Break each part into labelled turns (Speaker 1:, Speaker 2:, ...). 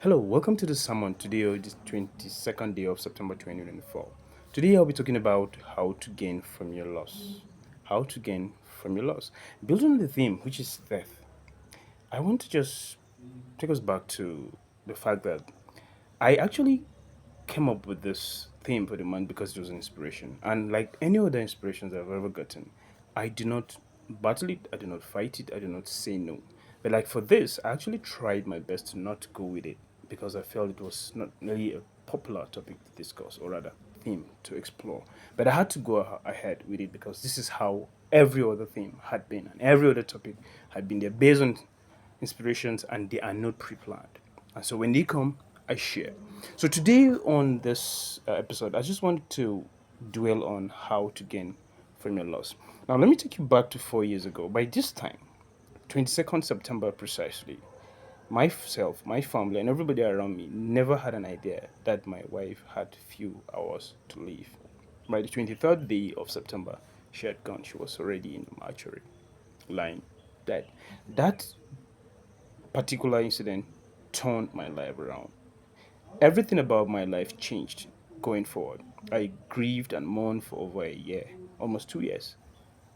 Speaker 1: Hello, welcome to the sermon today, the 22nd day of September 2024. Today, I'll be talking about how to gain from your loss. How to gain from your loss. Building on the theme, which is death, I want to just take us back to the fact that I actually came up with this theme for the month because it was an inspiration. And like any other inspirations I've ever gotten, I do not battle it, I do not fight it, I do not say no. But like for this, I actually tried my best to not go with it because I felt it was not really a popular topic to discuss, or rather, theme to explore. But I had to go ahead with it because this is how every other theme had been, and every other topic had been there based on inspirations, and they are not pre-planned. And so when they come, I share. So today on this episode, I just want to dwell on how to gain from your loss. Now, let me take you back to 4 years ago. By this time, 22nd September precisely, myself, my family, and everybody around me never had an idea that my wife had few hours to live. By the 23rd day of September, she had gone. She was already in the mortuary, lying dead. That particular incident turned my life around. Everything about my life changed going forward. I grieved and mourned for over a year, almost 2 years.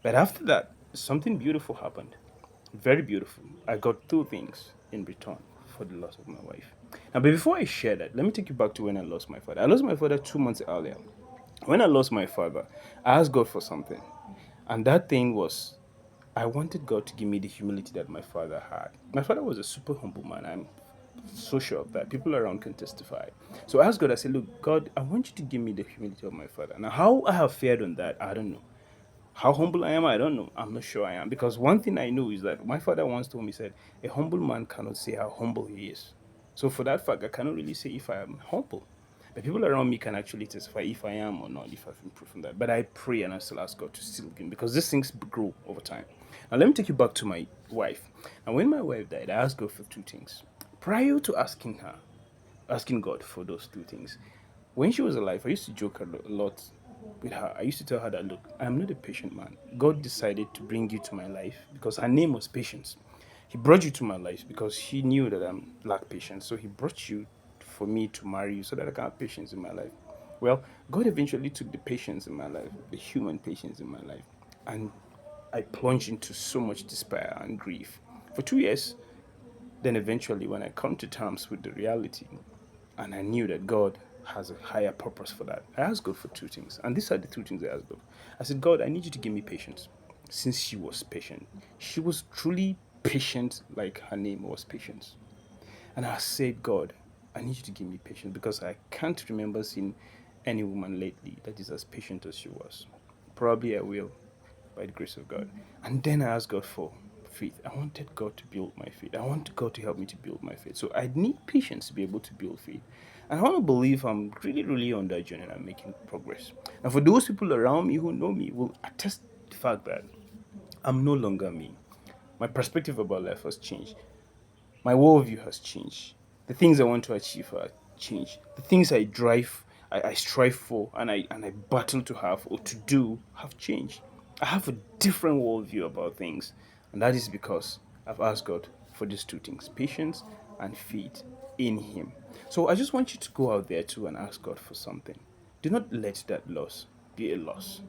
Speaker 1: But after that, something beautiful happened. Very beautiful. I got two things in return for the loss of my wife. Now, but before I share that, let me take you back to when I lost my father. I lost my father 2 months earlier. When I lost my father, I asked God for something. And that thing was I wanted God to give me the humility that my father had. My father was a super humble man. I'm so sure of that. People around can testify. So I asked God, I said, look, God, I want you to give me the humility of my father. Now, how I have fared on that, I don't know. How humble I am, I don't know. I'm not sure I am. Because one thing I know is that my father once told me, said, a humble man cannot say how humble he is. So for that fact, I cannot really say if I am humble. But people around me can actually testify if I am or not, if I've improved from that. But I pray and I still ask God to still give me because these things grow over time. Now let me take you back to my wife. And when my wife died, I asked God for two things. Prior to asking God for those two things. When she was alive, I used to joke a lot with her. I used to tell her that, look, I'm not a patient man. God decided to bring you to my life because her name was Patience. He brought you to my life because he knew that I'm lack patience. So he brought you for me to marry you so that I can have patience in my life. Well, God eventually took the patience in my life, the human patience in my life, and I plunged into so much despair and grief. For 2 years, then eventually, when I come to terms with the reality, and I knew that God has a higher purpose for that, I asked God for two things. And these are the two things I asked God. I said, God, I need you to give me patience. Since she was patient, she was truly patient, like her name was Patience. And I said, God, I need you to give me patience because I can't remember seeing any woman lately that is as patient as she was. Probably I will by the grace of God. And then I asked God for faith. I wanted God to build my faith. I want God to help me to build my faith. So I need patience to be able to build faith. And I want to believe I'm really, really on that journey and I'm making progress. And for those people around me who know me will attest the fact that I'm no longer me. My perspective about life has changed. My worldview has changed. The things I want to achieve have changed. The things I strive for, and I battle to have or to do have changed. I have a different worldview about things, and that is because I've asked God for these two things: patience and faith in Him. So I just want you to go out there too and ask God for something. Do not let that loss be a loss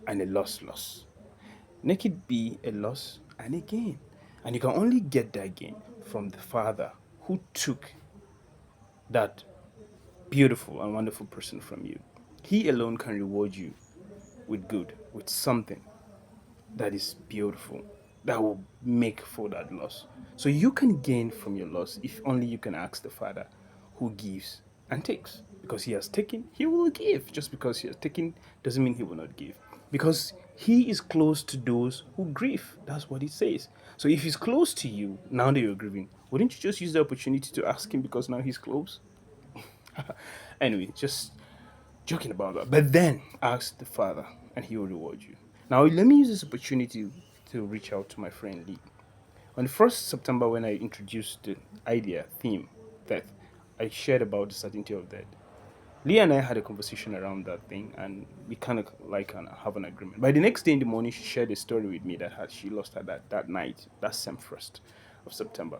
Speaker 1: and a loss. Make it be a loss and a gain. And you can only get that gain from the Father who took that beautiful and wonderful person from you. He alone can reward you with good, with something that is beautiful, that will make for that loss. So you can gain from your loss if only you can ask the Father who gives and takes. Because he has taken, he will give. Just because he has taken doesn't mean he will not give. Because he is close to those who grieve. That's what it says. So if he's close to you now that you're grieving, wouldn't you just use the opportunity to ask him because now he's close? Anyway, just joking about that. But then ask the Father and he will reward you. Now, let me use this opportunity to reach out to my friend Lee. On the 1st September, when I introduced the idea, theme, death, I shared about the certainty of death. Lee and I had a conversation around that thing, and we kind of have an agreement. By the next day in the morning, she shared a story with me that she lost her that night, that same 1st of September.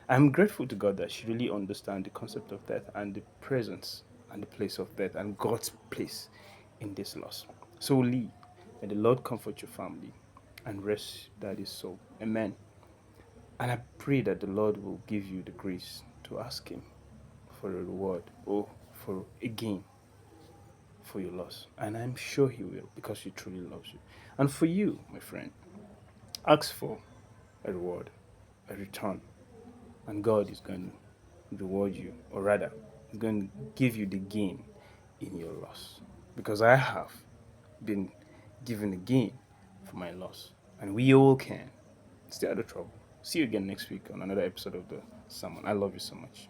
Speaker 1: I'm grateful to God that she really understands the concept of death and the presence and the place of death and God's place in this loss. So, Lee, may the Lord comfort your family and rest daddy's soul. Amen. And I pray that the Lord will give you the grace to ask Him for a reward or for a gain for your loss. And I'm sure He will because He truly loves you. And for you, my friend, ask for a reward, a return, and God is going to reward you, or rather, He's going to give you the gain in your loss. Because I have been given a gain for my loss, and we all can. Stay out of trouble. See you again next week on another episode of the Sermon. I love you so much.